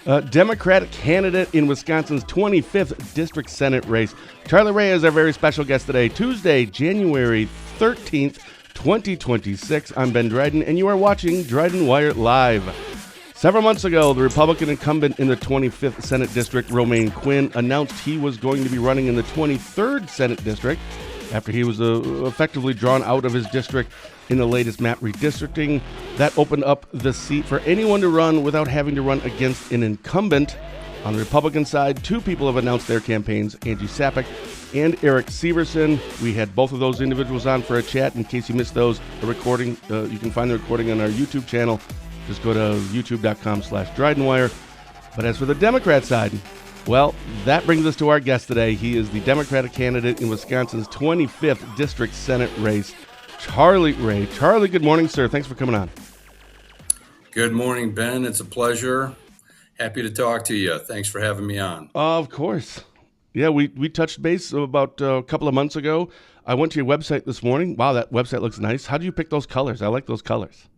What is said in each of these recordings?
Democratic candidate in Wisconsin's 25th District Senate race. Charly Ray is our very special guest today, Tuesday, January 13th, 2026. I'm Ben Dryden, and you are watching DrydenWire Live. Several months ago, the Republican incumbent in the 25th Senate District, Romaine Quinn, announced he was going to be running in the 23rd Senate District after he was effectively drawn out of his district in the latest map redistricting. That opened up the seat for anyone to run without having to run against an incumbent. On the Republican side, two people have announced their campaigns, Angie Sapek and Eric Severson. We had both of those individuals on for a chat. In case you missed those, the recording, you can find the recording on our YouTube channel. Just go to youtube.com/DrydenWire. But as for the Democrat side, well, that brings us to our guest today. He is the Democratic candidate in Wisconsin's 25th District Senate race, Charly Ray. Charly, good morning, sir. Thanks for coming on. Good morning, Ben. It's a pleasure. Happy to talk to you. Thanks for having me on. Of course. Yeah, we touched base about a couple of months ago. I went to your website this morning. Wow, that website looks nice. How do you pick those colors? I like those colors.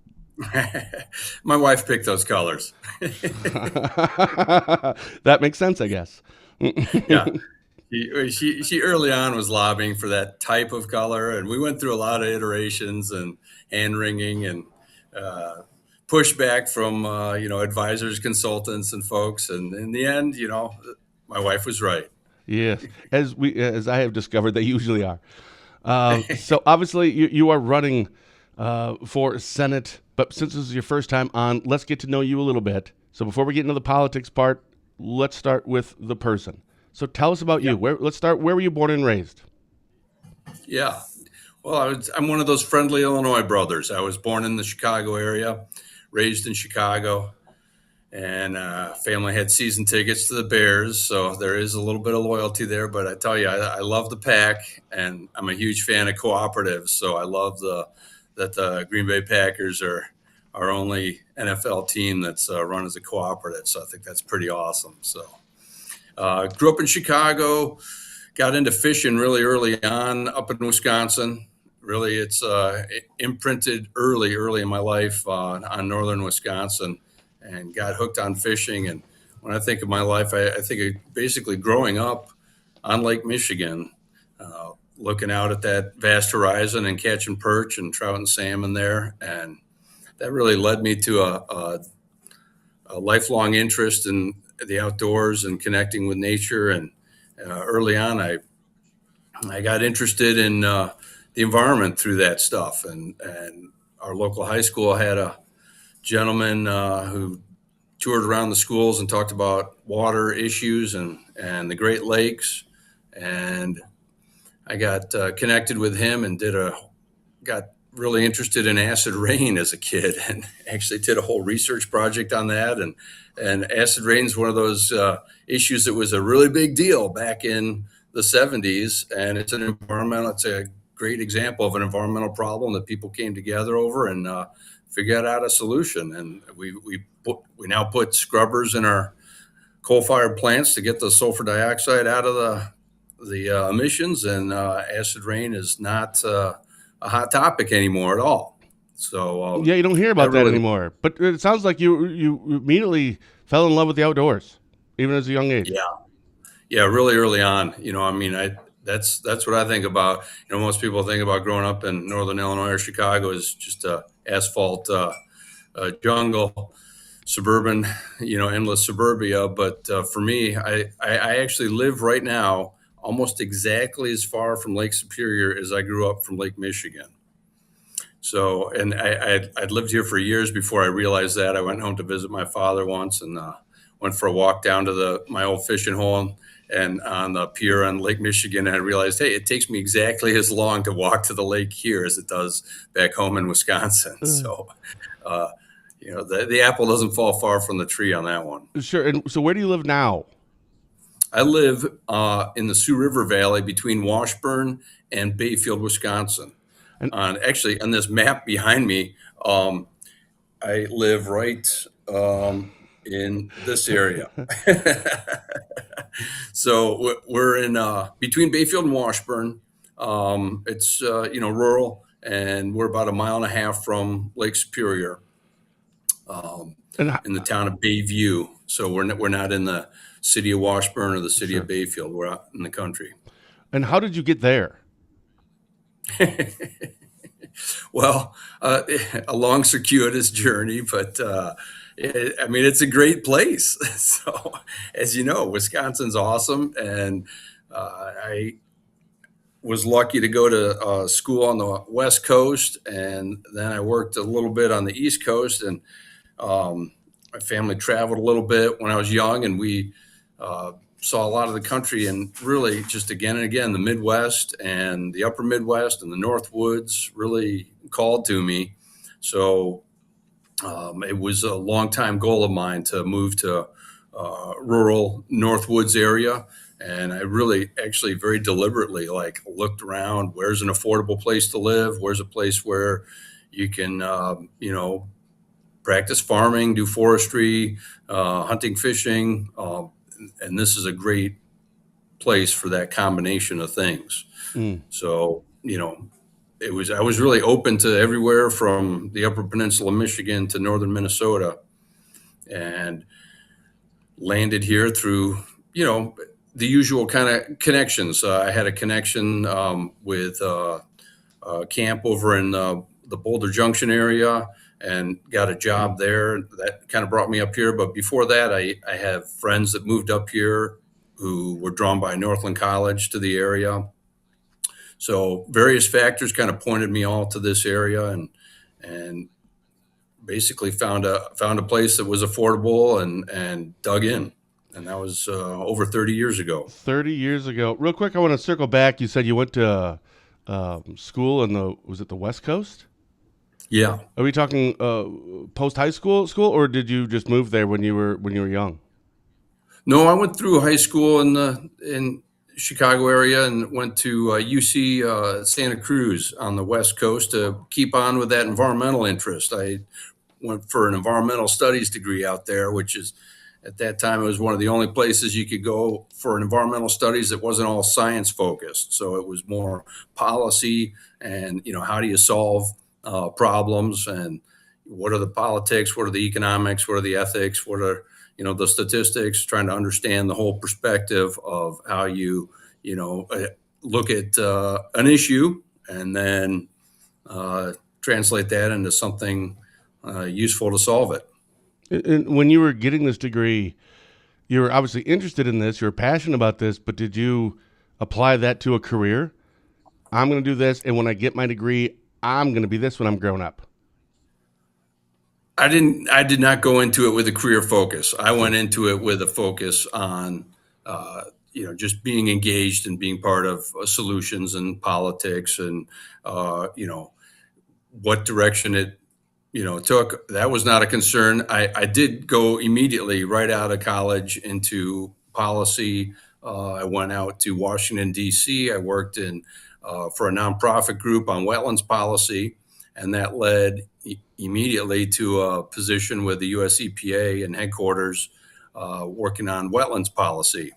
My wife picked those colors. That makes sense, I guess. Yeah. She early on was lobbying for that type of color, and we went through a lot of iterations and hand-wringing and pushback from advisors, consultants, and folks. And in the end, my wife was right. Yes, as I have discovered, they usually are. So obviously, you are running for Senate, but since this is your first time on, let's get to know you a little bit. So before we get into the politics part, let's start with the person. So tell us about you. Let's start. Where were you born and raised? Yeah. Well, I'm one of those friendly Illinois brothers. I was born in the Chicago area, raised in Chicago, and family had season tickets to the Bears. So there is a little bit of loyalty there. But I tell you, I love the Pack, and I'm a huge fan of cooperatives. So I love that the Green Bay Packers are our only NFL team that's run as a cooperative. So I think that's pretty awesome. So grew up in Chicago, got into fishing really early on up in Wisconsin. Really, it's imprinted early in my life on northern Wisconsin, and got hooked on fishing. And when I think of my life, I think of basically growing up on Lake Michigan, looking out at that vast horizon and catching perch and trout and salmon there. And that really led me to a lifelong interest in the outdoors and connecting with nature. And early on, I got interested in the environment through that stuff. And our local high school had a gentleman who toured around the schools and talked about water issues and the Great Lakes. And I got connected with him and got really interested in acid rain as a kid, and actually did a whole research project on that. And acid rain is one of those issues that was a really big deal back in the 70s. And it's a great example of an environmental problem that people came together over and figured out a solution. And we now put scrubbers in our coal-fired plants to get the sulfur dioxide out of the emissions, and acid rain is not a hot topic anymore at all. So yeah, you don't hear about that anymore. But it sounds like you immediately fell in love with the outdoors, even as a young age. Yeah, really early on. That's what I think about. Most people think about growing up in northern Illinois or Chicago as just asphalt jungle, suburban, endless suburbia. But for me, I actually live right now almost exactly as far from Lake Superior as I grew up from Lake Michigan. So, and I'd lived here for years before I realized that. I went home to visit my father once and went for a walk down to my old fishing hole and on the pier on Lake Michigan. And I realized, hey, it takes me exactly as long to walk to the lake here as it does back home in Wisconsin. So, the apple doesn't fall far from the tree on that one. Sure. And so where do you live now? I live in the Sioux River Valley between Washburn and Bayfield, Wisconsin. Actually, on this map behind me, I live right in this area. So we're in between Bayfield and Washburn. It's rural, and we're about a mile and a half from Lake Superior. And in the town of Bayview. So we're not in the city of Washburn or the city of Bayfield. We're out in the country. how did you get there? Well, a long, circuitous journey, but it's a great place. So, as you know, Wisconsin's awesome, and I was lucky to go to school on the West Coast, and then I worked a little bit on the East Coast, and my family traveled a little bit when I was young, and we saw a lot of the country, and really just again and again, the Midwest and the upper Midwest and the North Woods really called to me. So it was a long time goal of mine to move to rural North Woods area. And I really actually very deliberately looked around, where's an affordable place to live? Where's a place where you can, practice farming, do forestry, hunting, fishing. And this is a great place for that combination of things. So, I was really open to everywhere from the Upper Peninsula of Michigan to northern Minnesota, and landed here through, the usual kind of connections. I had a connection with a camp over in the Boulder Junction area, and got a job there. That kind of brought me up here. But before that, I have friends that moved up here who were drawn by Northland College to the area. So various factors kind of pointed me all to this area, and basically found a place that was affordable and dug in. And that was over 30 years ago. 30 years ago. Real quick, I want to circle back. You said you went to school was it the West Coast? Yeah. Are we talking post high school, or did you just move there when you were young? No, I went through high school in Chicago area and went to UC Santa Cruz on the West Coast to keep on with that environmental interest. I went for an environmental studies degree out there, which is, at that time, it was one of the only places you could go for an environmental studies that wasn't all science focused. So it was more policy and, how do you solve problems, and what are the politics, what are the economics, what are the ethics, what are, the statistics, trying to understand the whole perspective of how you, look at an issue and then translate that into something useful to solve it. And when you were getting this degree, you were obviously interested in this, you were passionate about this, but did you apply that to a career? I'm going to do this, and when I get my degree, I'm going to be this when I'm grown up. I did not go into it with a career focus. I went into it with a focus on, just being engaged and being part of solutions and politics, and, what direction it, took. That was not a concern. I did go immediately right out of college into policy. I went out to Washington, D.C. I worked for a nonprofit group on wetlands policy, and that led immediately to a position with the U.S. EPA and headquarters working on wetlands policy.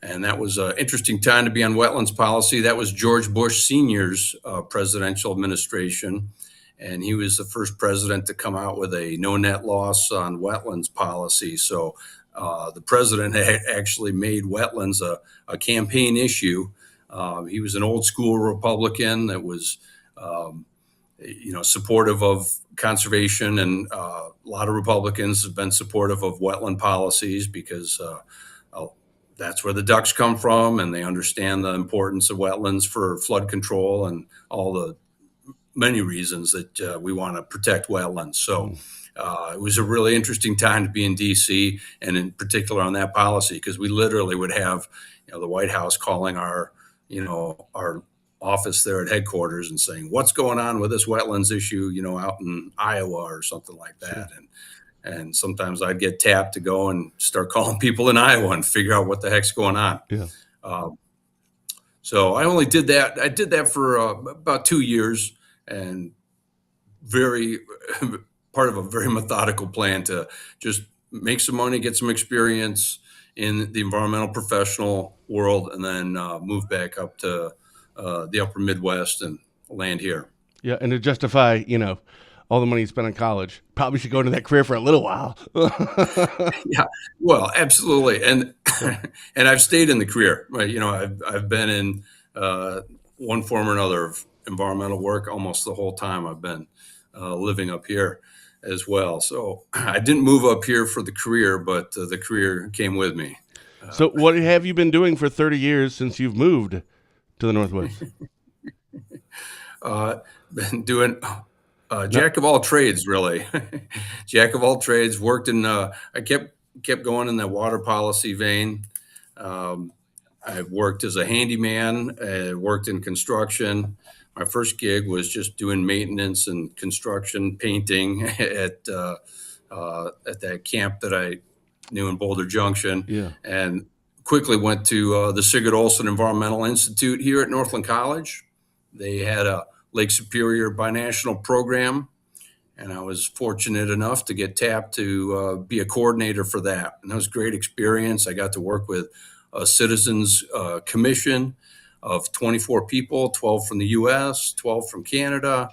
And that was an interesting time to be on wetlands policy. That was George Bush Sr.'s presidential administration, and he was the first president to come out with a no net loss on wetlands policy. So the president had actually made wetlands a campaign issue. He was an old school Republican that was, supportive of conservation, and a lot of Republicans have been supportive of wetland policies because that's where the ducks come from, and they understand the importance of wetlands for flood control and all the many reasons that we want to protect wetlands. So it was a really interesting time to be in DC, and in particular on that policy, because we literally would have, the White House calling our office there at headquarters and saying, what's going on with this wetlands issue, out in Iowa or something like that. And sometimes I'd get tapped to go and start calling people in Iowa and figure out what the heck's going on. Yeah. So I only did that. I did that for about 2 years, and very part of a very methodical plan to just make some money, get some experience in the environmental professional world, and then move back up to the upper Midwest and land here. Yeah, and to justify, all the money you spent on college. Probably should go into that career for a little while. Yeah, well, absolutely, and and I've stayed in the career. Right, I've been in one form or another of environmental work almost the whole time I've been living up here as well. So I didn't move up here for the career, but the career came with me. So what have you been doing for 30 years since you've moved to the Northwest? Been doing jack of all trades, really. Jack of all trades. Worked in. I kept going in the water policy vein. I worked as a handyman. Worked in construction. My first gig was just doing maintenance and construction, painting at that camp that I knew in Boulder Junction. Yeah. And quickly went to the Sigurd Olson Environmental Institute here at Northland College. They had a Lake Superior binational program, and I was fortunate enough to get tapped to be a coordinator for that. And that was a great experience. I got to work with a citizens commission of 24 people, 12 from the U.S., 12 from Canada,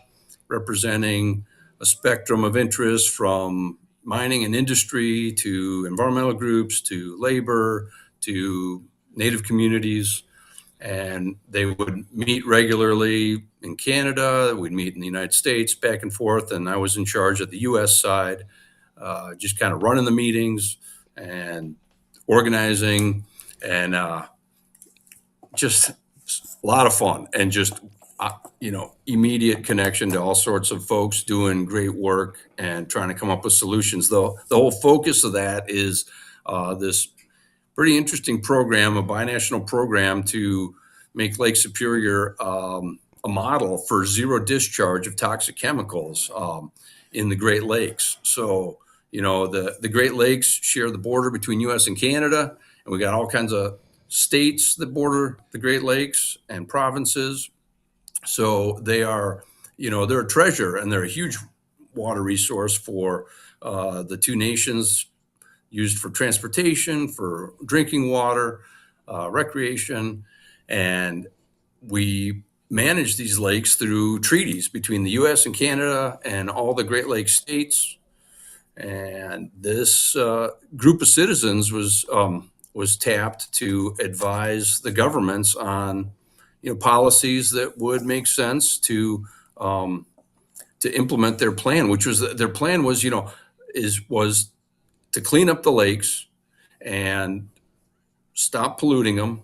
representing a spectrum of interest from mining and industry to environmental groups to labor to Native communities. And they would meet regularly in Canada. We'd meet in the United States, back and forth. And I was in charge of the U.S. side, just kind of running the meetings and organizing, and just a lot of fun, and just immediate connection to all sorts of folks doing great work and trying to come up with solutions. Though the whole focus of that is this pretty interesting program, a binational program to make Lake Superior a model for zero discharge of toxic chemicals in the Great Lakes. So, the Great Lakes share the border between U.S. and Canada, and we got all kinds of states that border the Great Lakes and provinces. So they are, they're a treasure, and they're a huge water resource for the two nations, used for transportation, for drinking water, recreation. And we manage these lakes through treaties between the U.S. and Canada and all the Great Lakes states. And this group of citizens was tapped to advise the governments on, policies that would make sense to implement their plan, which was their plan was, was to clean up the lakes and stop polluting them.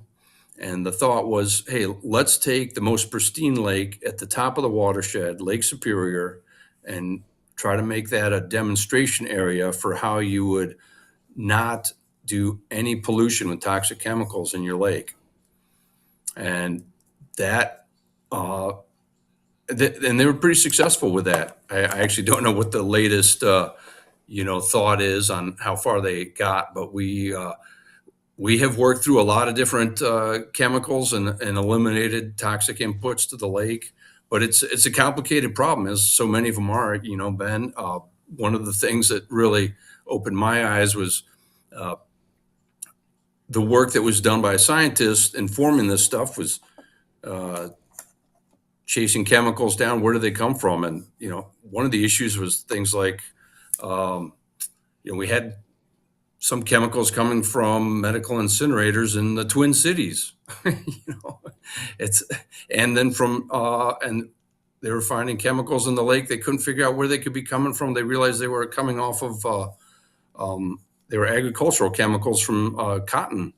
And the thought was, hey, let's take the most pristine lake at the top of the watershed, Lake Superior, and try to make that a demonstration area for how you would not do any pollution with toxic chemicals in your lake. And that, and they were pretty successful with that. I actually don't know what the latest, thought is on how far they got, but we have worked through a lot of different chemicals and eliminated toxic inputs to the lake. But it's a complicated problem, as so many of them are. Ben, one of the things that really opened my eyes was the work that was done by a scientist informing this stuff was chasing chemicals down. Where do they come from? And, one of the issues was things like, we had some chemicals coming from medical incinerators in the Twin Cities, and then and they were finding chemicals in the lake. They couldn't figure out where they could be coming from. They realized they were coming off of, they were agricultural chemicals from cotton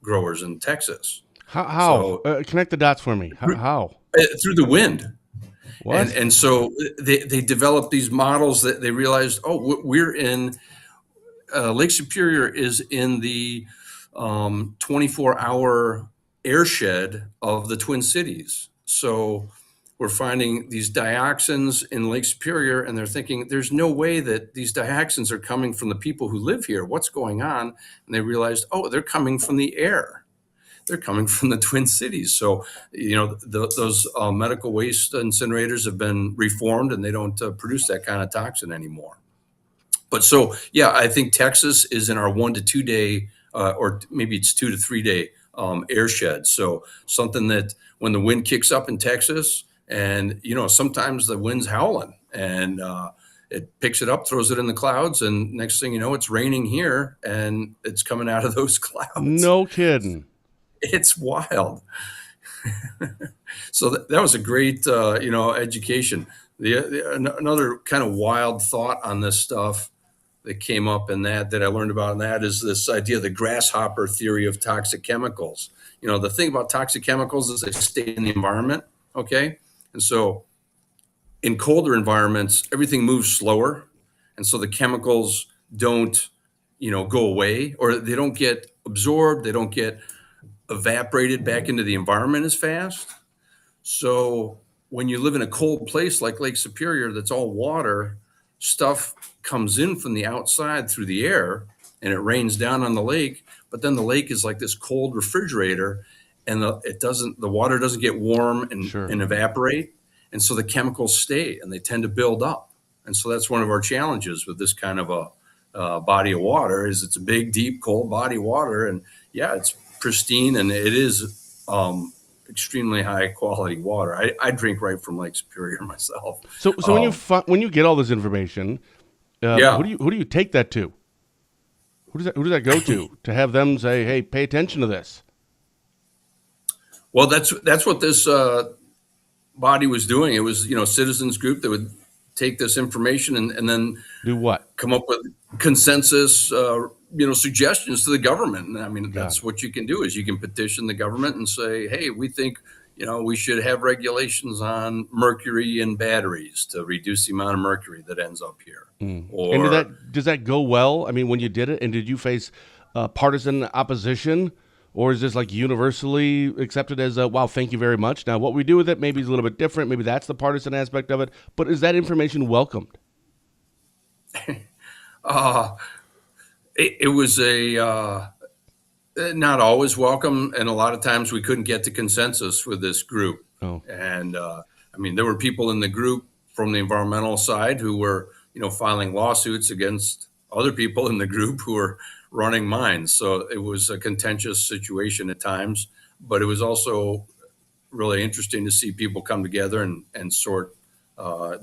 growers in Texas. How? So, connect the dots for me. How? Through the wind. What? And so they developed these models that they realized, we're in, Lake Superior is in the 24-hour airshed of the Twin Cities. So we're finding these dioxins in Lake Superior, and they're thinking there's no way that these dioxins are coming from the people who live here. What's going on? And they realized, they're coming from the air. They're coming from the Twin Cities. So, those medical waste incinerators have been reformed, and they don't produce that kind of toxin anymore. But so, I think Texas is in our 1 to 2 day, or maybe it's 2 to 3 day airshed. So something that when the wind kicks up in Texas, and sometimes the wind's howling, and it picks it up, throws it in the clouds, and next thing you know, it's raining here, and it's coming out of those clouds. No kidding. It's wild. So that was a great, education. Another kind of wild thought on this stuff that came up in that I learned about in that is this idea of the grasshopper theory of toxic chemicals. The thing about toxic chemicals is they stay in the environment, okay? And so in colder environments, everything moves slower. And so the chemicals don't, go away, or they don't get absorbed. They don't get evaporated back into the environment as fast. So when you live in a cold place like Lake Superior that's all water, stuff comes in from the outside through the air and it rains down on the lake. But then the lake is like this cold refrigerator, and the water doesn't get warm and evaporate. And so the chemicals stay and they tend to build up. And so that's one of our challenges with this kind of a body of water is it's a big, deep, cold body of water. And yeah, it's pristine and it is extremely high quality water. I drink right from Lake Superior myself. So when you get all this information, who do you take that to? Who does that go to have them say, hey, pay attention to this? Well, that's what this body was doing. It was, citizens group that would take this information and then do what? Come up with consensus, suggestions to the government. And I mean, that's what you can do is you can petition the government and say, hey, we think, we should have regulations on mercury in batteries to reduce the amount of mercury that ends up here. And does that go well? I mean, when you did it, and did you face partisan opposition? Or is this like universally accepted as wow, thank you very much? Now, what we do with it maybe is a little bit different. Maybe that's the partisan aspect of it. But is that information welcomed? It was not always welcome. And a lot of times we couldn't get to consensus with this group. Oh. And there were people in the group from the environmental side who were, filing lawsuits against other people in the group who were running mines. So it was a contentious situation at times, but it was also really interesting to see people come together and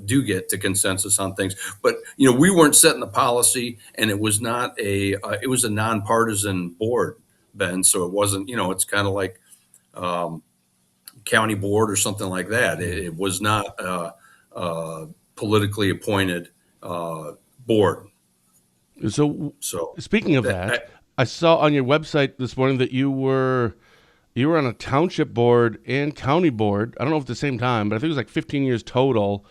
do get to consensus on things. But, we weren't setting the policy, and it was not it was a nonpartisan board, Ben. So it wasn't, it's kind of like county board or something like that. It was not a politically appointed board. So speaking of that, I saw on your website this morning that you were on a township board and county board. I don't know if at the same time, but I think it was like 15 years total.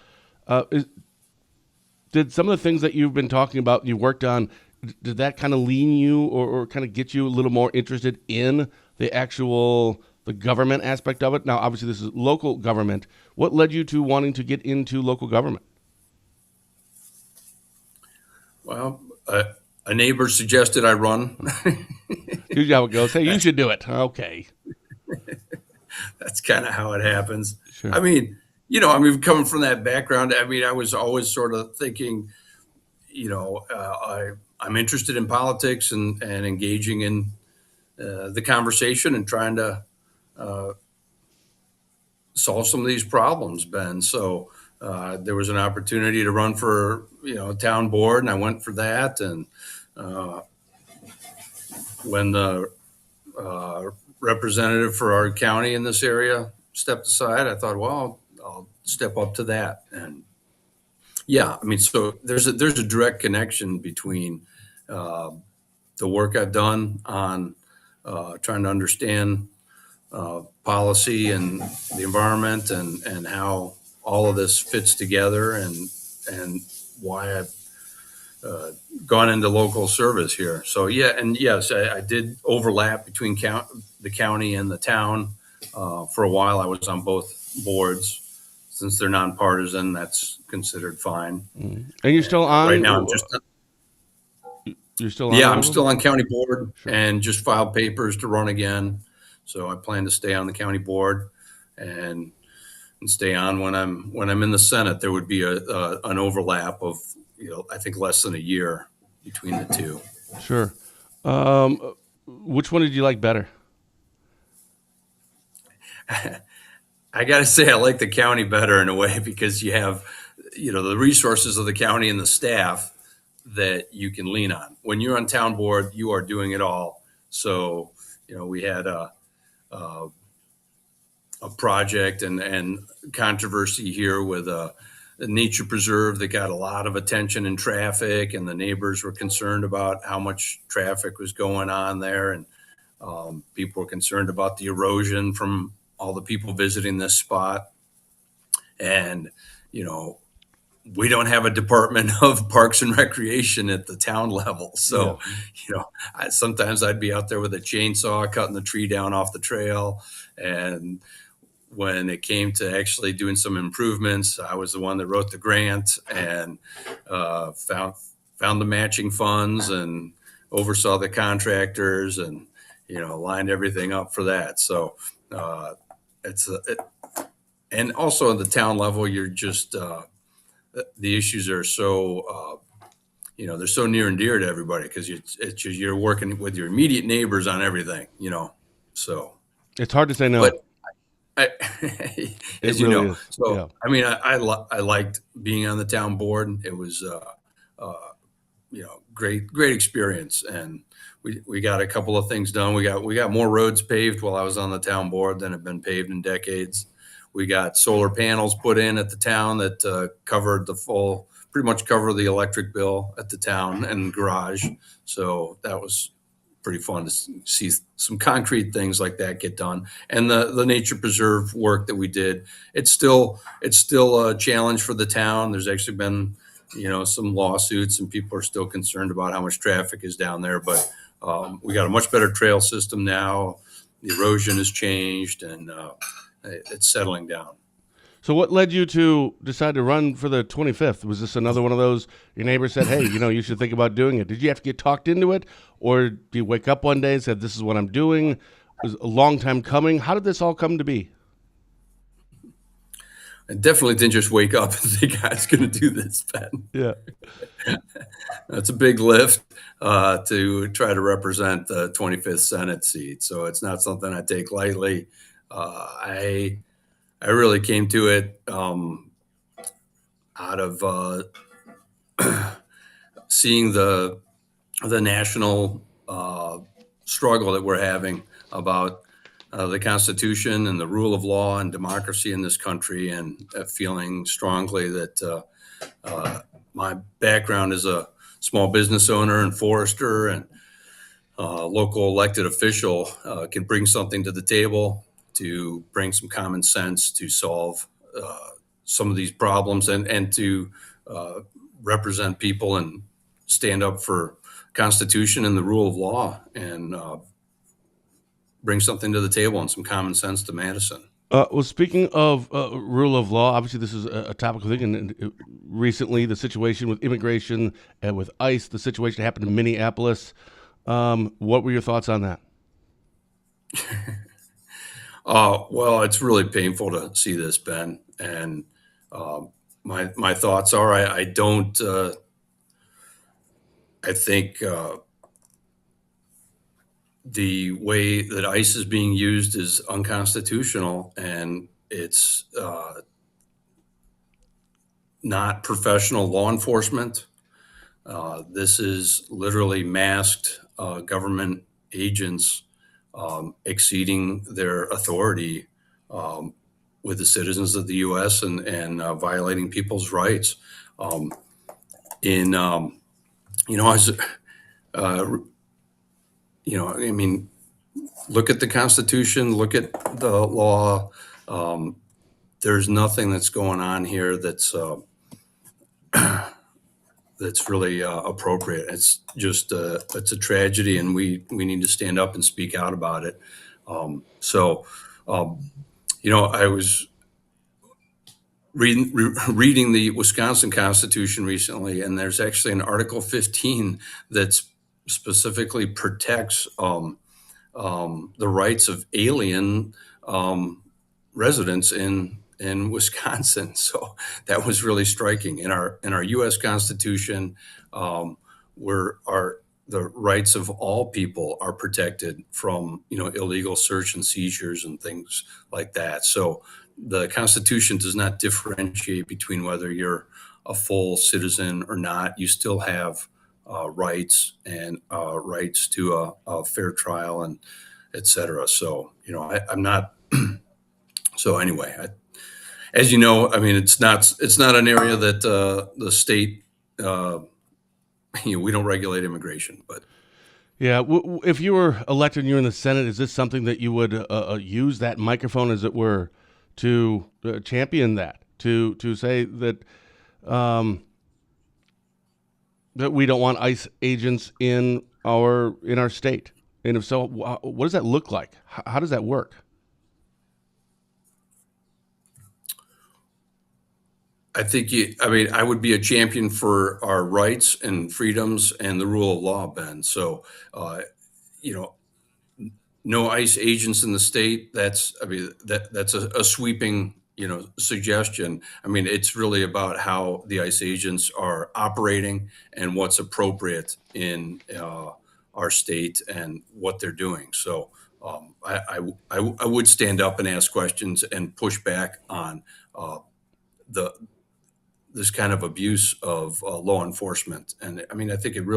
Did some of the things that you've been talking about, you worked on, did that kind of lean you or kind of get you a little more interested in the government aspect of it? Now, obviously, this is local government. What led you to wanting to get into local government? Well, a neighbor suggested I run. Here's how it goes. Hey, you should do it. Okay. That's kind of how it happens. Sure. Coming from that background, I was always sort of thinking, I'm interested in politics and engaging in the conversation and trying to solve some of these problems, Ben. So there was an opportunity to run for, town board, and I went for that. And when the representative for our county in this area stepped aside, I thought, well, I'll step up to that. And so there's a direct connection between the work I've done on trying to understand policy and the environment and how all of this fits together and why I've gone into local service here. So yes, I did overlap between the county and the town. For a while, I was on both boards. Since they're nonpartisan, that's considered fine. And you're still on? Right now, you're still on? Yeah, I'm still on county board. Sure. And just filed papers to run again. So I plan to stay on the county board and stay on when I'm in the Senate. There would be an overlap of, I think less than a year between the two. Sure. Which one did you like better? I got to say, I like the county better in a way because you have, the resources of the county and the staff that you can lean on. When you're on town board, you are doing it all. So, we had a project and controversy here with a nature preserve that got a lot of attention in traffic, and the neighbors were concerned about how much traffic was going on there. And people were concerned about the erosion from all the people visiting this spot. And, we don't have a department of parks and recreation at the town level. So, sometimes I'd be out there with a chainsaw cutting the tree down off the trail. And when it came to actually doing some improvements, I was the one that wrote the grant and found the matching funds and oversaw the contractors and, lined everything up for that. So and also at the town level, you're just, the issues are so, they're so near and dear to everybody because you're working with your immediate neighbors on everything, so. It's hard to say no. But As you really know, so yeah. I mean, I liked being on the town board. It was, great experience, and we got a couple of things done. We got more roads paved while I was on the town board than have been paved in decades. We got solar panels put in at the town that pretty much cover the electric bill at the town and garage. So that was pretty fun to see some concrete things like that get done. And the nature preserve work that we did, it's still a challenge for the town. There's actually been, some lawsuits, and people are still concerned about how much traffic is down there. But we got a much better trail system now. The erosion has changed, and it's settling down. So what led you to decide to run for the 25th? Was this another one of those, your neighbor said, hey, you should think about doing it? Did you have to get talked into it? Or do you wake up one day and said, this is what I'm doing? It was a long time coming. How did this all come to be? I definitely didn't just wake up and think I was going to do this, Ben. Yeah. That's a big lift to try to represent the 25th Senate seat. So it's not something I take lightly. I really came to it out of seeing the national struggle that we're having about the Constitution and the rule of law and democracy in this country, and feeling strongly that my background as a small business owner and forester and local elected official can bring something to the table to bring some common sense to solve some of these problems and to represent people and stand up for Constitution and the rule of law and bring something to the table and some common sense to Madison. Well, speaking of rule of law, obviously this is a topical thing, and recently the situation with immigration and with ICE, the situation happened in Minneapolis. What were your thoughts on that? Well, it's really painful to see this, Ben. And my thoughts are, I don't. I think the way that ICE is being used is unconstitutional, and it's not professional law enforcement. This is literally masked government agents exceeding their authority with the citizens of the U.S. and violating people's rights. I mean, look at the Constitution, look at the law. There's nothing that's going on here that's really appropriate. It's just it's a tragedy, and we need to stand up and speak out about it. I was reading the Wisconsin Constitution recently, and there's actually an Article 15 that specifically protects the rights of alien residents in Wisconsin. So that was really striking. In our U.S. Constitution, the rights of all people are protected from illegal search and seizures and things like that. So the Constitution does not differentiate between whether you're a full citizen or not. You still have rights and rights to a fair trial and et cetera. So, I'm not. So anyway, as you know, I mean, it's not an area that the state, we don't regulate immigration, but Yeah, if you were elected and you're in the Senate, is this something that you would use that microphone, as it were, to champion that, to say that that we don't want ICE agents in our state? And if so, what does that look like? How does that work? I think I would be a champion for our rights and freedoms and the rule of law, Ben. So, you know, no ICE agents in the state. That's a sweeping, suggestion. I mean, it's really about how the ICE agents are operating and what's appropriate in our state and what they're doing. So, I would stand up and ask questions and push back on the this kind of abuse of law enforcement. And I mean, I think it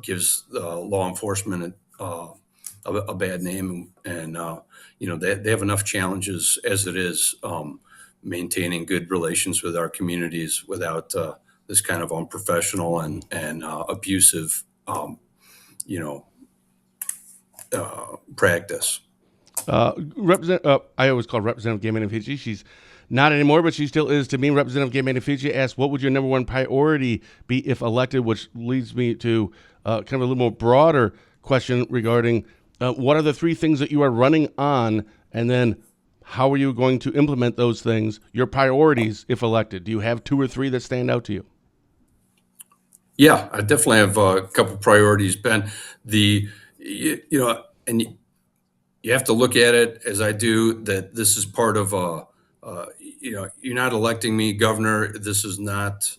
gives law enforcement a bad name, and they have enough challenges as it is, maintaining good relations with our communities without this kind of unprofessional and abusive, practice. I always call Representative Gay Manifici. She's not anymore, but she still is to me. Representative Gay Manifici asked, what would your number one priority be if elected? Which leads me to kind of a little more broader question regarding what are the three things that you are running on, and then how are you going to implement those things, your priorities, if elected? Do you have two or three that stand out to you? Yeah, I definitely have a couple priorities, Ben. And you have to look at it as I do, that this is part of you're not electing me governor. This is not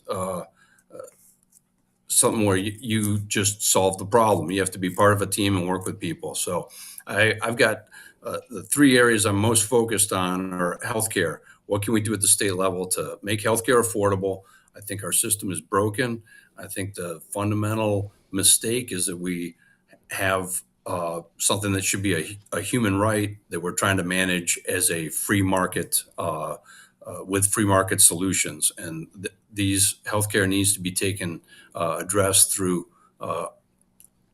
something where you just solve the problem. You have to be part of a team and work with people. So I've got the three areas I'm most focused on are healthcare. What can we do at the state level to make healthcare affordable? I think our system is broken. I think the fundamental mistake is that we have something that should be a human right that we're trying to manage as a free market with free market solutions. And these healthcare needs to be addressed through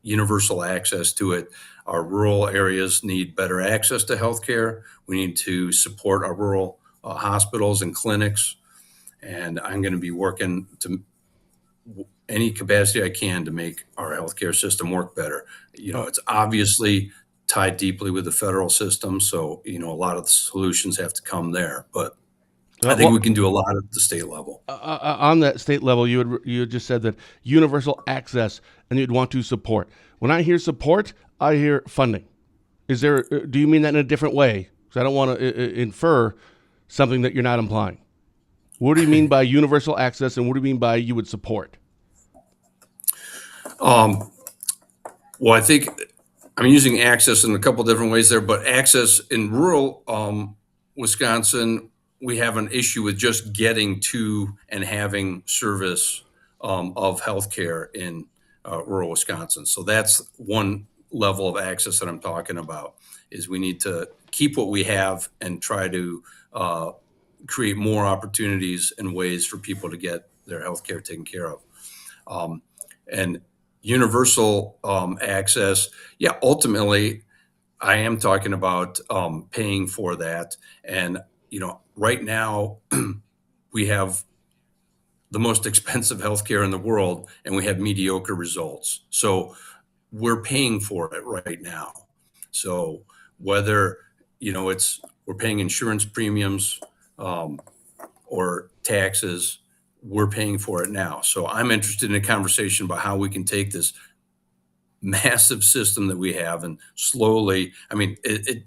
universal access to it. Our rural areas need better access to healthcare. We need to support our rural hospitals and clinics. And I'm going to be working to any capacity I can to make our healthcare system work better. It's obviously tied deeply with the federal system, so a lot of the solutions have to come there. But I think we can do a lot at the state level. On that state level, you had just said that universal access, and you'd want to support. When I hear support, I hear funding. Do you mean that in a different way? Because I don't want to infer something that you're not implying. What do you mean by universal access, and what do you mean by you would support? Well, I think I'm using access in a couple different ways there, but access in rural Wisconsin, we have an issue with just getting to and having service of healthcare in rural Wisconsin. So that's one level of access that I'm talking about, is we need to keep what we have and try to create more opportunities and ways for people to get their healthcare taken care of. And universal access, yeah, ultimately, I am talking about paying for that. And, right now, we have the most expensive healthcare in the world, and we have mediocre results. So we're paying for it right now. So whether, we're paying insurance premiums or taxes, we're paying for it now. So I'm interested in a conversation about how we can take this massive system that we have and slowly,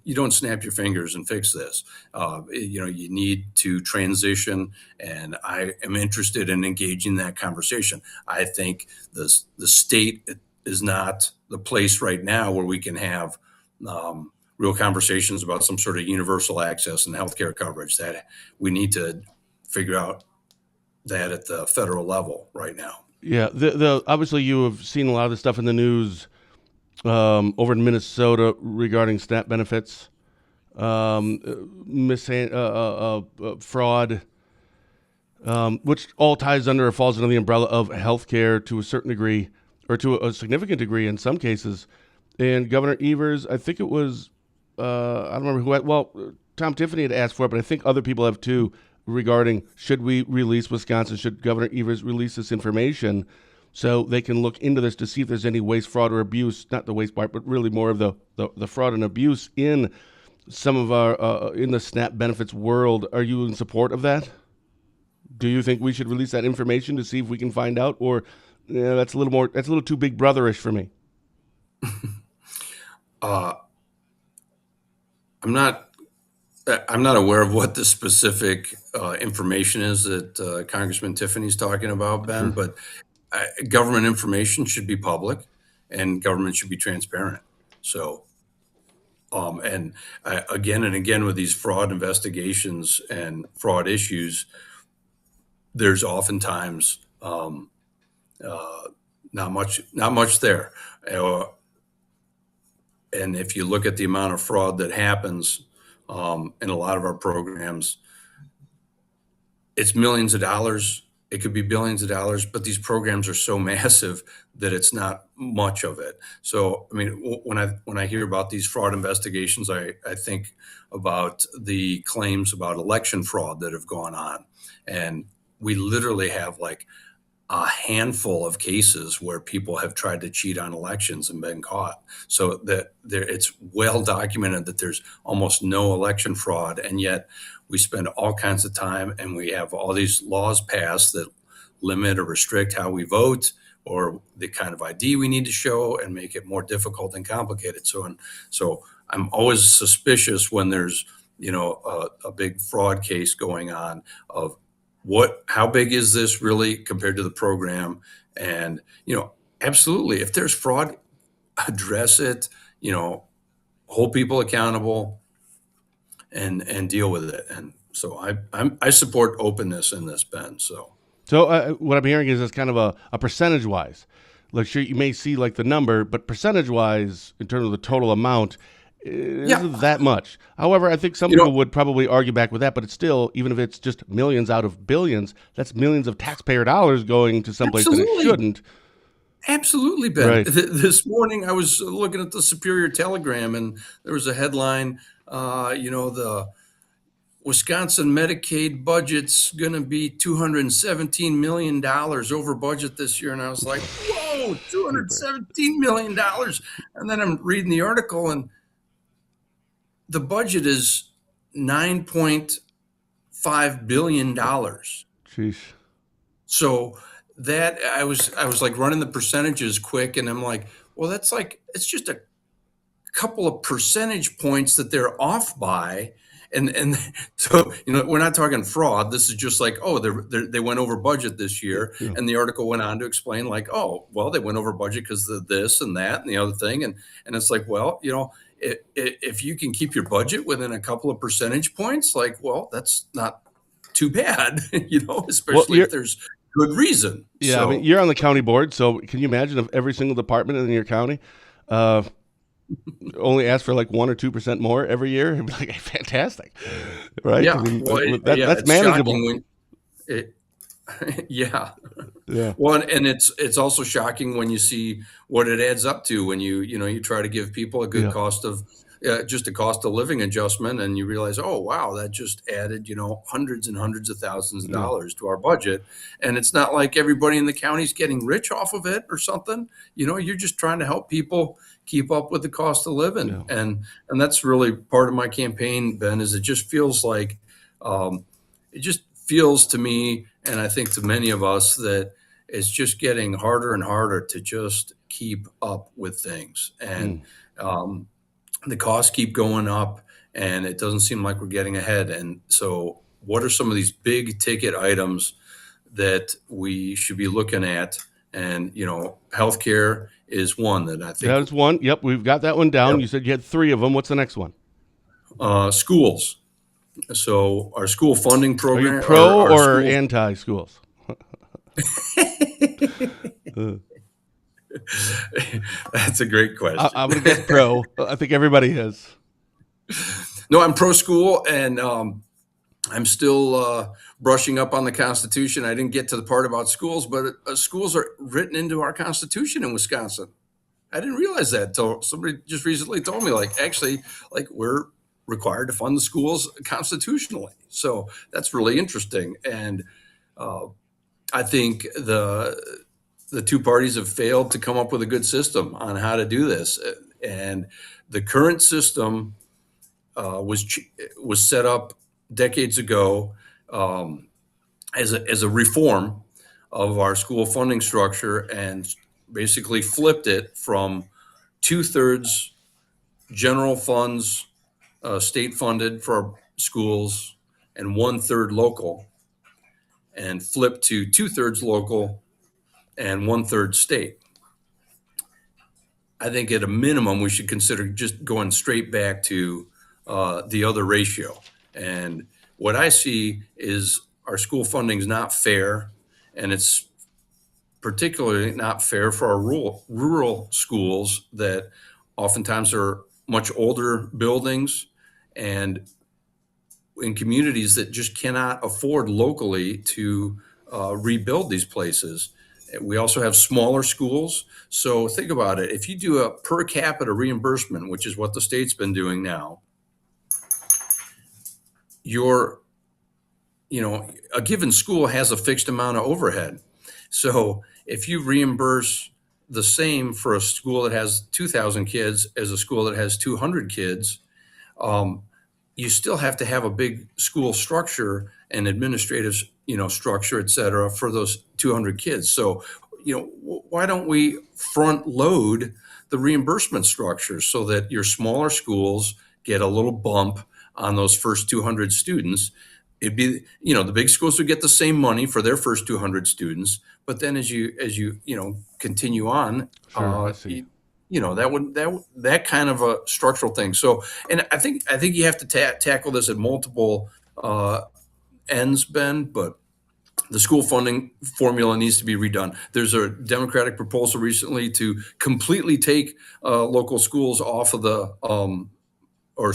you don't snap your fingers and fix this. You need to transition, and I am interested in engaging that conversation. I think the state is not the place right now where we can have real conversations about some sort of universal access and healthcare coverage. That we need to figure out that at the federal level right now. Yeah, the obviously you have seen a lot of this stuff in the news over in Minnesota regarding SNAP benefits, fraud, which all ties under or falls under the umbrella of healthcare to a certain degree, or to a significant degree in some cases. And Governor Evers, I think it was, I don't remember who had, well, Tom Tiffany had asked for it, but I think other people have too, regarding should we release Wisconsin, should Governor Evers release this information so they can look into this to see if there's any waste, fraud, or abuse, not the waste part, but really more of the fraud and abuse in some of our, in the SNAP benefits world. Are you in support of that? Do you think we should release that information to see if we can find out, or that's a little too big brotherish for me? I'm not aware of what the specific information is that Congressman Tiffany's talking about, Ben, but government information should be public and government should be transparent. So, and again and again with these fraud investigations and fraud issues, there's oftentimes not much there. And if you look at the amount of fraud that happens in a lot of our programs, it's millions of dollars. It could be billions of dollars, but these programs are so massive that it's not much of it. So, I mean, when I hear about these fraud investigations, I think about the claims about election fraud that have gone on. And we literally have like a handful of cases where people have tried to cheat on elections and been caught. So that it's well documented that there's almost no election fraud, and yet we spend all kinds of time and we have all these laws passed that limit or restrict how we vote or the kind of ID we need to show and make it more difficult and complicated. So I'm always suspicious when there's a big fraud case going on of how big is this really compared to the program? And, absolutely, if there's fraud, address it, hold people accountable and deal with it. And so I support openness in this, Ben. So what I'm hearing is it's kind of a percentage wise. Like, sure, you may see like the number, but percentage wise, in terms of the total amount, it isn't that much. However, I think some people would probably argue back with that, but it's still, even if it's just millions out of billions, that's millions of taxpayer dollars going to someplace that it shouldn't. Absolutely, Ben. Right. This morning I was looking at the Superior Telegram, and there was a headline, the Wisconsin Medicaid budget's going to be $217 million over budget this year. And I was like, whoa, $217 million. And then I'm reading the article, and the budget is $9.5 billion. Jeez. So that I was like running the percentages quick, and I'm like, well, it's just a couple of percentage points that they're off by. And so, we're not talking fraud. This is just like, they went over budget this year. Yeah. And the article went on to explain like, they went over budget because of this and that and the other thing. And it's like, well, if you can keep your budget within a couple of percentage points, like, well, that's not too bad, especially if there's good reason. Yeah, so, I mean, you're on the county board, so can you imagine if every single department in your county only ask for like 1 or 2% more every year? It'd be like, fantastic, right? Yeah, I mean, that's manageable. Yeah. Well, and it's also shocking when you see what it adds up to when you try to give people a good cost of just a cost of living adjustment, and you realize, oh wow, that just added hundreds and hundreds of thousands of dollars to our budget, and it's not like everybody in the county's getting rich off of it or something. You're just trying to help people keep up with the cost of living, and that's really part of my campaign, Ben. Is it just feels like to me, and I think to many of us, that it's just getting harder and harder to just keep up with things, and the costs keep going up, and it doesn't seem like we're getting ahead. And so what are some of these big ticket items that we should be looking at And, healthcare is one that I think. That's one. Yep, we've got that one down. Yep. You said you had 3 of them. What's the next one? Schools. So our school funding Are program. you pro our or schools, anti-schools? That's a great question. I'm going to guess pro. I think everybody is. No, I'm pro school, and I'm still brushing up on the Constitution. I didn't get to the part about schools, but schools are written into our Constitution in Wisconsin. I didn't realize that until somebody just recently told me, we're required to fund the schools constitutionally. So that's really interesting. And I think the two parties have failed to come up with a good system on how to do this. And the current system was set up decades ago as a reform of our school funding structure, and basically flipped it from 2/3 general funds, state funded for our schools, and 1/3 local, and flipped to 2/3 local and 1/3 state. I think at a minimum, we should consider just going straight back to the other ratio. And what I see is our school funding is not fair, and it's particularly not fair for our rural schools that oftentimes are much older buildings, and in communities that just cannot afford locally to rebuild these places. We also have smaller schools. So think about it. If you do a per capita reimbursement, which is what the state's been doing now, a given school has a fixed amount of overhead. So if you reimburse the same for a school that has 2,000 kids as a school that has 200 kids, you still have to have a big school structure and administrative, structure, et cetera, for those 200 kids. So, why don't we front load the reimbursement structure so that your smaller schools get a little bump on those first 200 students? It'd be, the big schools would get the same money for their first 200 students, but then as you continue on, Sure, I see. that kind of a structural thing. So, and I think you have to tackle this at multiple ends, Ben, but the school funding formula needs to be redone. There's a Democratic proposal recently to completely take local schools off of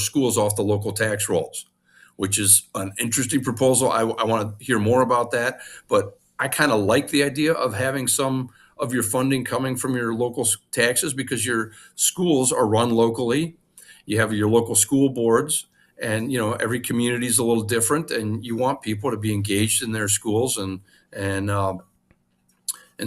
schools off the local tax rolls, which is an interesting proposal. I want to hear more about that, but I kind of like the idea of having some of your funding coming from your local taxes, because your schools are run locally. You have your local school boards, and every community is a little different, and you want people to be engaged in their schools, and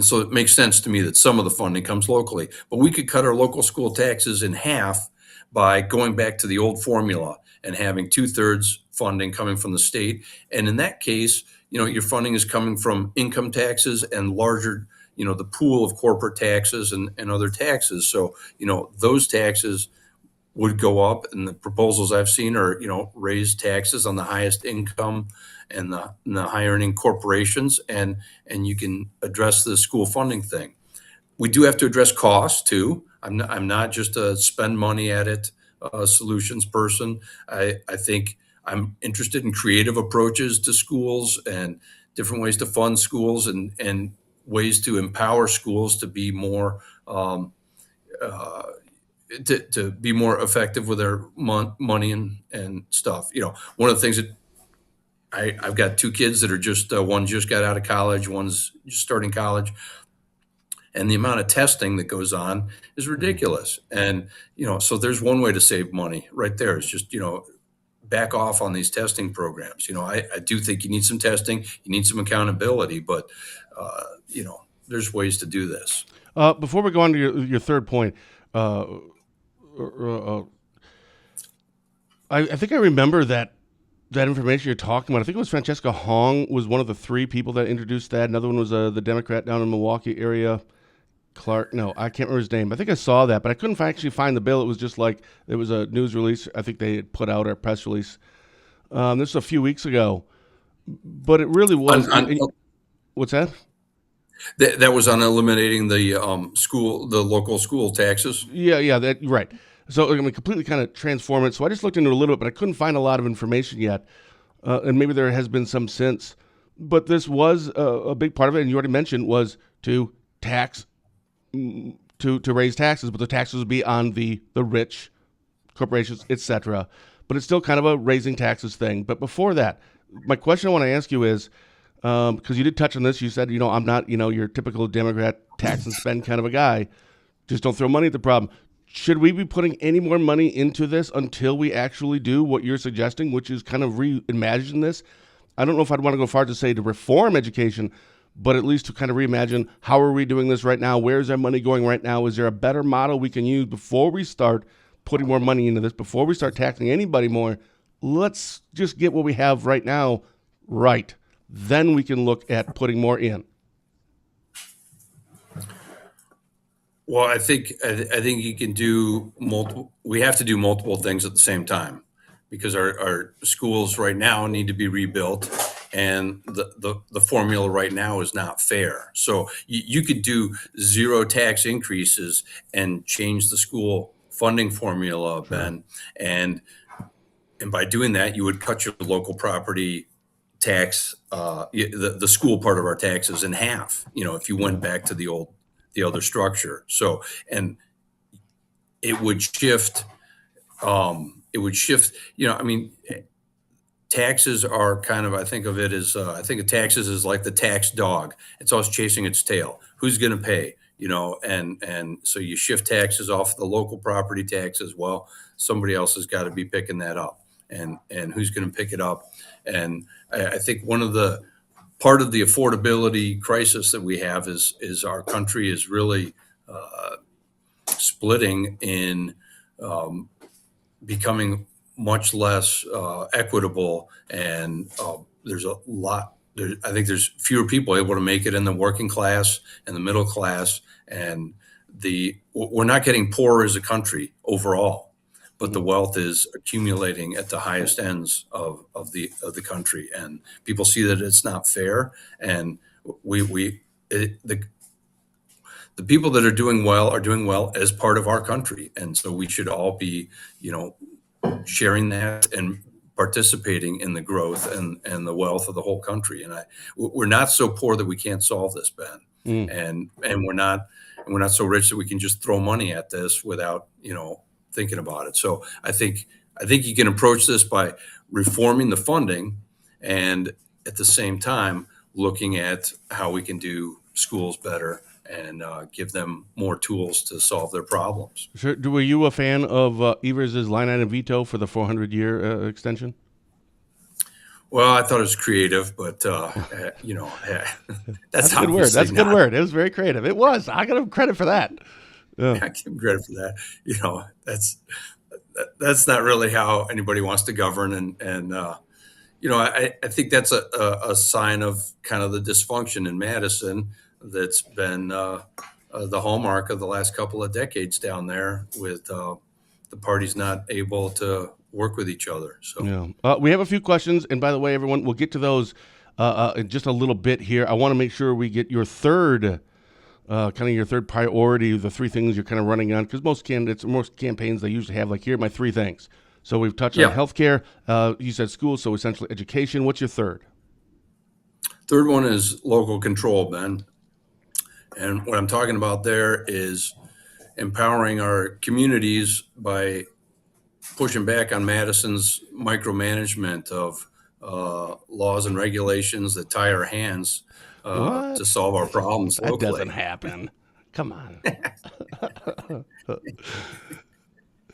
so it makes sense to me that some of the funding comes locally. But we could cut our local school taxes in half by going back to the old formula and having 2/3 funding coming from the state. And in that case, your funding is coming from income taxes and larger, the pool of corporate taxes and other taxes. So, those taxes would go up, and the proposals I've seen are, raise taxes on the highest income and the high earning corporations, and you can address the school funding thing. We do have to address costs too. I'm not just a spend money at it solutions person. I think I'm interested in creative approaches to schools and different ways to fund schools, and ways to empower schools to be more to be more effective with their money and stuff. One of the things that I've got 2 kids that are just one just got out of college, one's just starting college, and the amount of testing that goes on is ridiculous. And so there's one way to save money right there. It's just back off on these testing programs. I do think you need some testing, you need some accountability, but there's ways to do this. Before we go on to your third point, I think I remember that information you're talking about. I think it was Francesca Hong was one of the 3 people that introduced that. Another one was the Democrat down in Milwaukee area. Clark, no, I can't remember his name. I think I saw that, but I couldn't actually find the bill. It was just like it was a news release. I think they had put out a press release. This was a few weeks ago, but it really was. What's that? That was on eliminating the local school taxes. Yeah, that right. So I'm gonna completely kind of transform it. So I just looked into it a little bit, but I couldn't find a lot of information yet, and maybe there has been some since. But this was a big part of it, and you already mentioned was to tax to raise taxes, but the taxes would be on the rich, corporations, etc. But it's still kind of a raising taxes thing. But before that, my question I want to ask you is, because you did touch on this, you said, I'm not, your typical Democrat tax and spend kind of a guy. Just don't throw money at the problem. Should we be putting any more money into this until we actually do what you're suggesting, which is kind of reimagine this? I don't know if I'd want to go far to say to reform education, but at least to kind of reimagine how are we doing this right now? Where's our money going right now? Is there a better model we can use before we start putting more money into this, before we start taxing anybody more? Let's just get what we have right now right. Then we can look at putting more in. Well, I think you can do multiple. We have to do multiple things at the same time, because our schools right now need to be rebuilt, and the formula right now is not fair. So you could do zero tax increases and change the school funding formula, Ben, and by doing that, you would cut your local property tax, the school part of our taxes in half. If you went back to the other structure. So, and it would shift. Taxes are kind of, I think of it as, I think of taxes as like the tax dog. It's always chasing its tail. Who's going to pay? And so you shift taxes off the local property taxes. Well, somebody else has got to be picking that up, and who's going to pick it up? And I think part of the affordability crisis that we have is our country is really splitting in, becoming much less equitable, and there's a lot. I think there's fewer people able to make it in the working class and the middle class, and we're not getting poorer as a country overall, but the wealth is accumulating at the highest ends of the country, and people see that it's not fair. And the people that are doing well as part of our country, and so we should all be, sharing that and participating in the growth and the wealth of the whole country. And we're not so poor that we can't solve this, Ben, and we're not so rich that we can just throw money at this without thinking about it. So I think you can approach this by reforming the funding, and at the same time looking at how we can do schools better and give them more tools to solve their problems. Sure. Were you a fan of Evers' line item veto for the 400-year extension? Well, I thought it was creative, but that's a good word. That's a good word. It was very creative. It was. I got him credit for that. Yeah. I give him credit for that. That's not really how anybody wants to govern, and I think that's a sign of kind of the dysfunction in Madison that's been the hallmark of the last couple of decades down there, with the parties not able to work with each other. So we have a few questions, and by the way, everyone, we'll get to those in just a little bit here. I want to make sure we get your third priority, the three things you're kind of running on, because most campaigns, they usually have like, here are my three things. So we've touched on healthcare. You said schools, so essentially education. What's your third? Third one is local control, Ben. And what I'm talking about there is empowering our communities by pushing back on Madison's micromanagement of laws and regulations that tie our hands to solve our problems locally. That doesn't happen. Come on.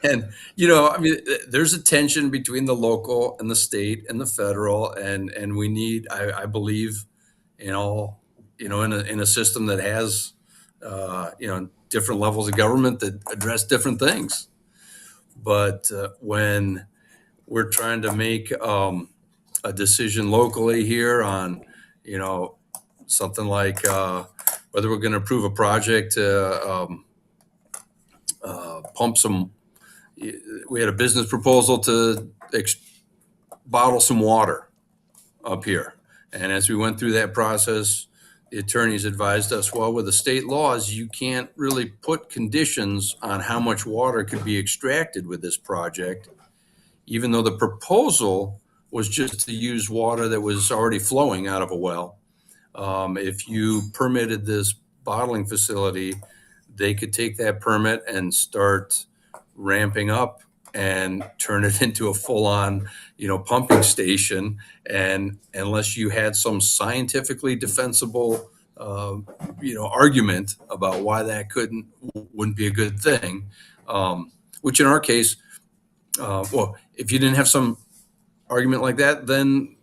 And, there's a tension between the local and the state and the federal, and we need, I believe, in a system that has, different levels of government that address different things. But when we're trying to make a decision locally here on, something like whether we're going to approve a project to pump some, we had a business proposal to bottle some water up here. And as we went through that process, the attorneys advised us, well, with the state laws, you can't really put conditions on how much water could be extracted with this project, even though the proposal was just to use water that was already flowing out of a well. If you permitted this bottling facility, they could take that permit and start ramping up and turn it into a full-on, pumping station. And unless you had some scientifically defensible, argument about why that wouldn't be a good thing, which in our case, well, if you didn't have some argument like that, then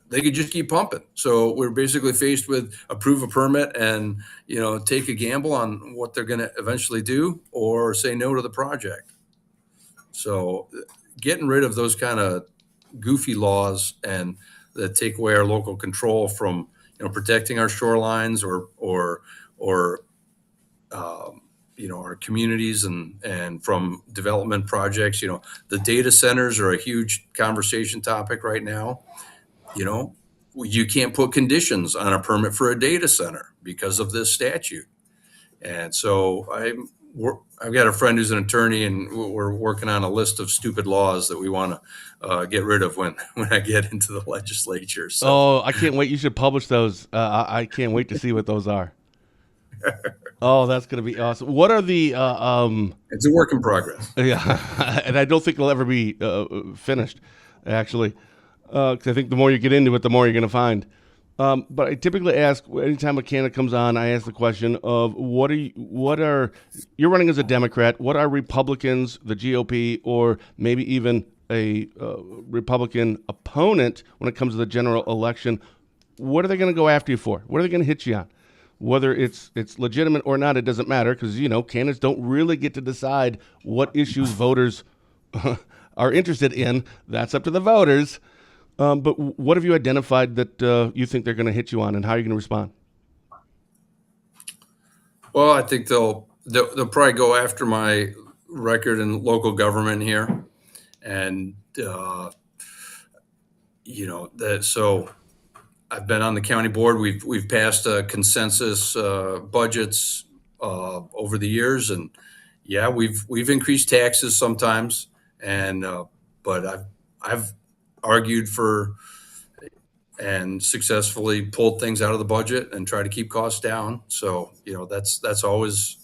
they could just keep pumping. So we're basically faced with approve a permit and, take a gamble on what they're going to eventually do or say no to the project. So getting rid of those kind of goofy laws and that take away our local control from, protecting our shorelines or our communities and from development projects. The data centers are a huge conversation topic right now. You can't put conditions on a permit for a data center because of this statute. And so I've got a friend who's an attorney, and we're working on a list of stupid laws that we want to get rid of when I get into the legislature. So. Oh, I can't wait. You should publish those. I can't wait to see what those are. Oh, that's going to be awesome. What are the... It's a work in progress. Yeah, and I don't think it'll ever be finished, actually, because I think the more you get into it, the more you're going to find. But I typically ask, anytime a candidate comes on, I ask the question of you're running as a Democrat, what are Republicans, the GOP, or maybe even a Republican opponent when it comes to the general election, what are they going to go after you for? What are they going to hit you on? Whether it's legitimate or not, it doesn't matter, because, candidates don't really get to decide what issues voters are interested in. That's up to the voters. But what have you identified that you think they're going to hit you on, and how are you going to respond? Well, I think they'll probably go after my record in local government here, and so I've been on the county board. We've passed consensus budgets over the years, and yeah, we've increased taxes sometimes, and but I've argued for and successfully pulled things out of the budget and try to keep costs down. So that's always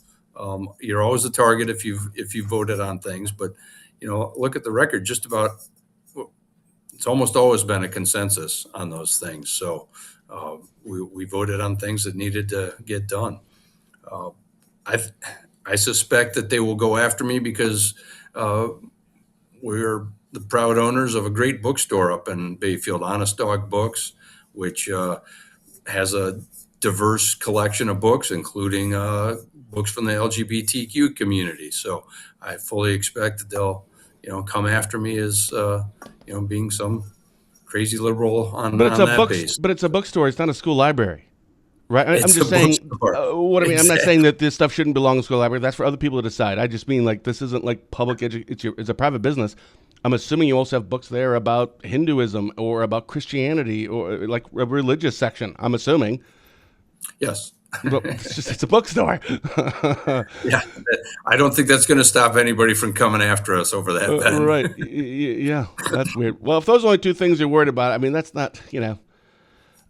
you're always a target if you voted on things. But look at the record. Just about it's almost always been a consensus on those things. So we voted on things that needed to get done. I suspect that they will go after me because we're the proud owners of a great bookstore up in Bayfield, Honest Dog Books, which has a diverse collection of books, including books from the LGBTQ community. So I fully expect that they'll, come after me as, being some crazy liberal on that base. But it's a bookstore. It's not a school library. Right, I'm It's just a saying. bookstore. I'm not saying that this stuff shouldn't belong in the school library. That's for other people to decide. I just mean this isn't like public education. It's a private business. I'm assuming you also have books there about Hinduism or about Christianity or like a religious section. I'm assuming. Yes. But it's a bookstore. Yeah, I don't think that's going to stop anybody from coming after us over that. Right? Yeah, that's weird. Well, if those are only two things you're worried about, I mean, that's not.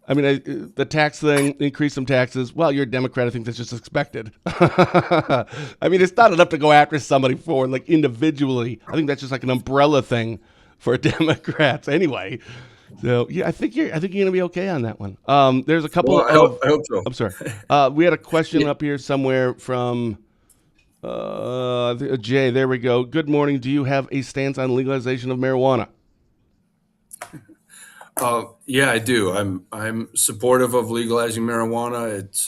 The tax thing, increase some taxes. Well, you're a Democrat. I think that's just expected. I mean, it's not enough to go after somebody for individually. I think that's just like an umbrella thing for Democrats anyway. So yeah, I think you're going to be okay on that one. There's a couple. I hope so. I'm sorry. We had a question up here somewhere from Jay. There we go. Good morning. Do you have a stance on legalization of marijuana? Yeah, I do. I'm supportive of legalizing marijuana. It's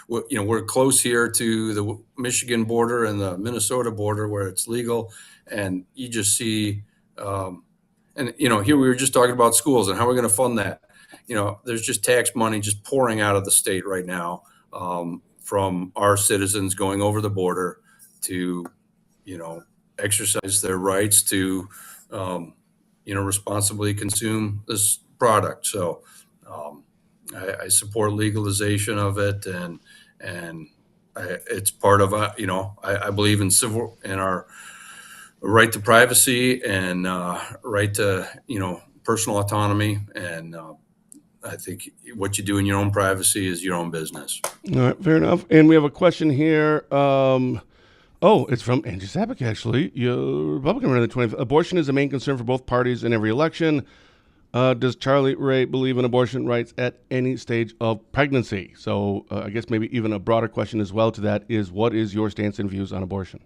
we're close here to the Michigan border and the Minnesota border where it's legal, and you just see, here we were just talking about schools and how we're going to fund that. There's just tax money just pouring out of the state right now from our citizens going over the border to, exercise their rights to, responsibly consume this product. So, I support legalization of it, and it's part of I believe in our right to privacy and right to personal autonomy, and I think what you do in your own privacy is your own business. All right, fair enough. And we have a question here. It's from Andrew Sabick, actually. You're Republican running the 20th. Abortion is a main concern for both parties in every election. Does Charly Ray believe in abortion rights at any stage of pregnancy? So I guess maybe even a broader question as well to that is, what is your stance and views on abortion?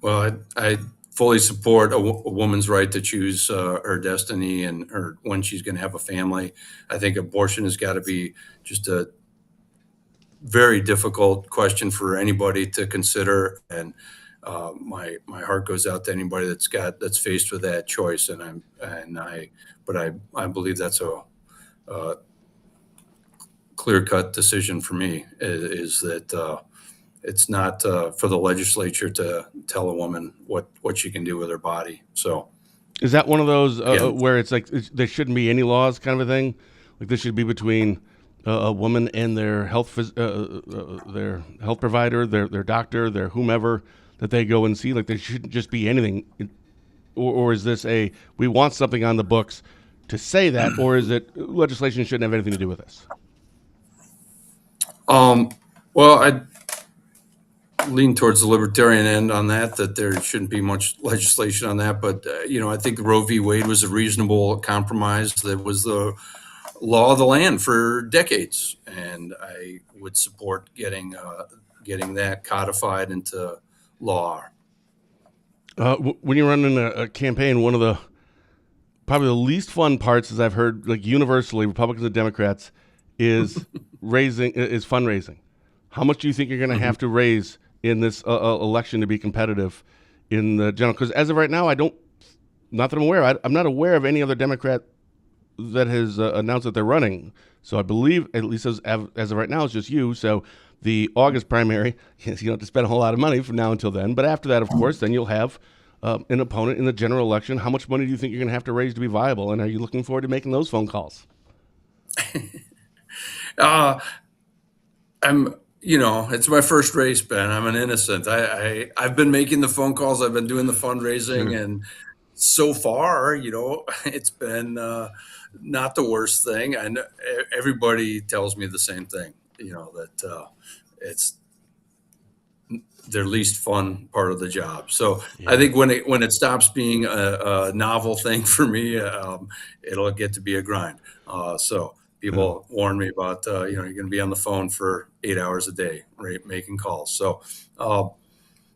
Well, I fully support a woman's right to choose her destiny and when she's going to have a family. I think abortion has got to be just a very difficult question for anybody to consider, and my heart goes out to anybody that's faced with that choice. I believe that's a clear-cut decision for me. Is that it's not for the legislature to tell a woman what she can do with her body. So, is that one of those where it's like there shouldn't be any laws, kind of a thing? Like this should be between a woman and their health provider, their doctor, their whomever that they go and see. Like there shouldn't just be anything, or is this we want something on the books to say that, or is it legislation shouldn't have anything to do with this? Well, I lean towards the libertarian end on that there shouldn't be much legislation on that. But, I think Roe v. Wade was a reasonable compromise that was the law of the land for decades. And I would support getting that codified into law. When you're running a campaign, one of the probably the least fun parts, as I've heard, like universally, Republicans and Democrats, is fundraising. How much do you think you're going to have to raise in this election to be competitive in the general? Because as of right now, not that I'm aware, I'm not aware of any other Democrat that has announced that they're running. So I believe, at least as of right now, it's just you. So the August primary, you don't have to spend a whole lot of money from now until then. But after that, of course, then you'll have an opponent in the general election. How much money do you think you're going to have to raise to be viable? And are you looking forward to making those phone calls? It's my first race, Ben. I'm an innocent. I've been making the phone calls. I've been doing the fundraising, and so far, it's been not the worst thing. And everybody tells me the same thing, that it's their least fun part of the job. So yeah. I think when it stops being a novel thing for me, it'll get to be a grind. So people warn me about, you're going to be on the phone for 8 hours a day, right, making calls. So,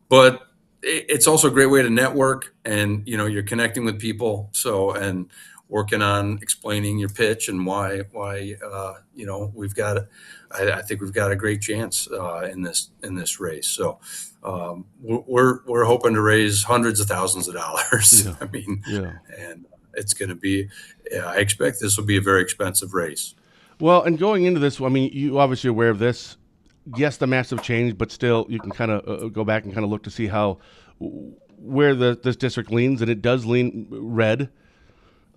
but it's also a great way to network, and you're connecting with people. So, and working on explaining your pitch and why we've got, I think we've got a great chance in this race. So, we're hoping to raise hundreds of thousands of dollars. Yeah. And it's going to be. I expect this will be a very expensive race. Well, and going into this, you obviously are aware of this. Yes, the massive change, but still, you can kind of go back and kind of look to see where this district leans, and it does lean red.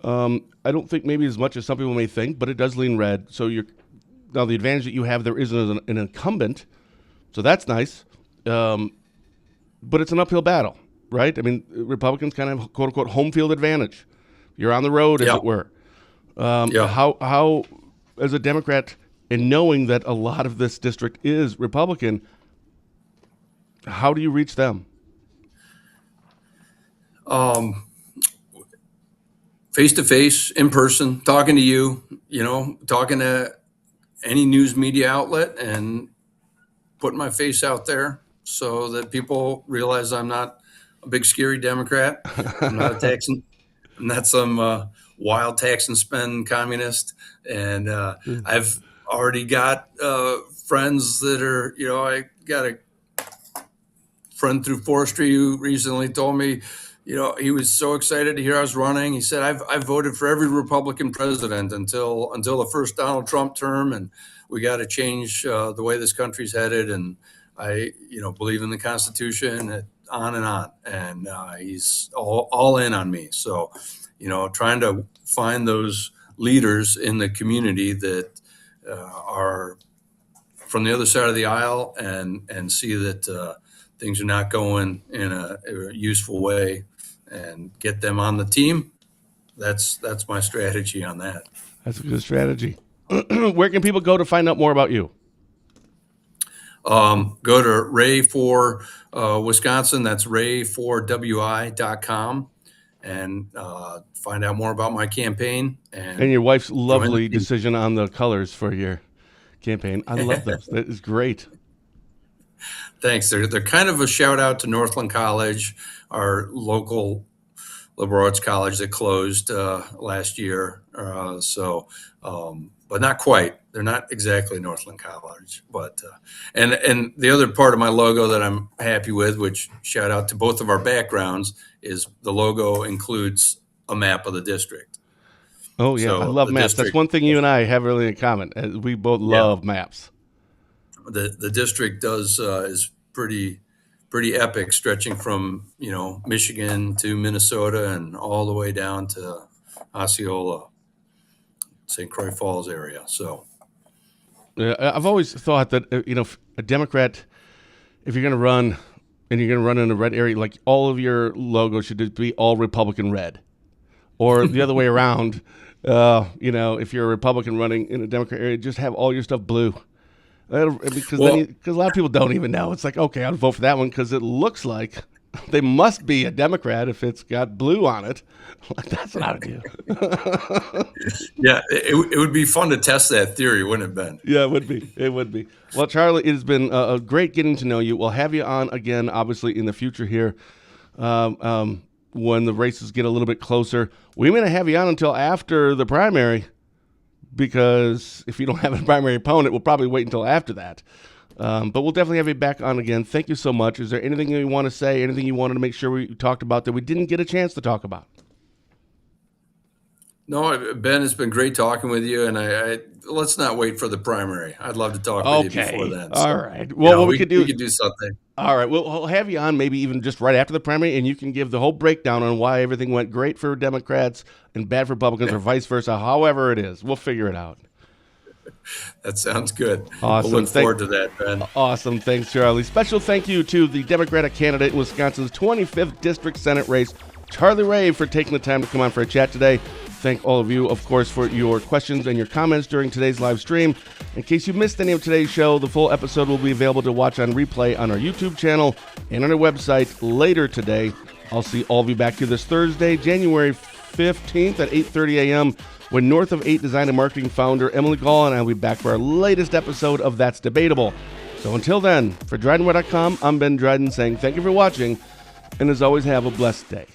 I don't think maybe as much as some people may think, but it does lean red. So now the advantage that you have, there isn't an incumbent, so that's nice. But it's an uphill battle, right? Republicans kind of have quote unquote home field advantage. You're on the road, as it were. How as a Democrat, and knowing that a lot of this district is Republican, how do you reach them? Face to face, in person, talking to you, talking to any news media outlet, and putting my face out there so that people realize I'm not a big scary Democrat. I'm not some wild tax and spend communist. And I've already got friends that are, I got a friend through forestry who recently told me, he was so excited to hear I was running. He said, I've voted for every Republican president until the first Donald Trump term, and we got to change the way this country's headed. And I, believe in the Constitution, and on and on. And he's all in on me. So, trying to find those leaders in the community that are from the other side of the aisle and see that things are not going in a useful way, and get them on the team. That's my strategy on that. That's a good strategy. Where can people go to find out more about you? Go to Ray for Wisconsin. That's ray4wi.com, and find out more about my campaign. And your wife's lovely decision on the colors for your campaign. I love those. That is great. Thanks. They're kind of a shout out to Northland College, our local liberal arts college that closed last year. But not quite. They're not exactly Northland College, but and the other part of my logo that I'm happy with, which shout out to both of our backgrounds, is the logo includes a map of the district. Oh yeah, so I love maps. That's one thing you and I have really in common. We both love maps. The district is pretty epic, stretching from Michigan to Minnesota and all the way down to Osceola, St. Croix Falls area. So I've always thought that a Democrat, if you're going to run and you're going to run in a red area, like all of your logos should be all Republican red, or the other way around. If you're a Republican running in a Democrat area, just have all your stuff blue. Because a lot of people don't even know. It's like, okay, I'll vote for that one because it looks like they must be a Democrat if it's got blue on it. Like, that's what I would do. Yeah, it would be fun to test that theory, wouldn't it, Ben? Yeah, it would be. It would be. Well, Charly, it has been great getting to know you. We'll have you on again, obviously, in the future here when the races get a little bit closer. We may not have you on until after the primary, because if you don't have a primary opponent, we'll probably wait until after that. But we'll definitely have you back on again. Thank you so much. Is there anything you want to say, anything you wanted to make sure we talked about that we didn't get a chance to talk about? No, Ben, it's been great talking with you, and I let's not wait for the primary. I'd love to talk with you before then. All right. Well, what we could do something. All right. We'll have you on maybe even just right after the primary, and you can give the whole breakdown on why everything went great for Democrats and bad for Republicans, or vice versa. However it is, we'll figure it out. That sounds good. Awesome. We'll look forward to that, Ben. Awesome. Thanks, Charly. Special thank you to the Democratic candidate in Wisconsin's 25th District Senate race, Charly Ray, for taking the time to come on for a chat today. Thank all of you, of course, for your questions and your comments during today's live stream. In case you missed any of today's show, the full episode will be available to watch on replay on our YouTube channel and on our website later today. I'll see all of you back here this Thursday, January 15th at 8:30 a.m. when North of 8 Design and Marketing founder Emily Gall and I will be back for our latest episode of That's Debatable. So until then, for DrydenWire.com, I'm Ben Dryden saying thank you for watching, and as always, have a blessed day.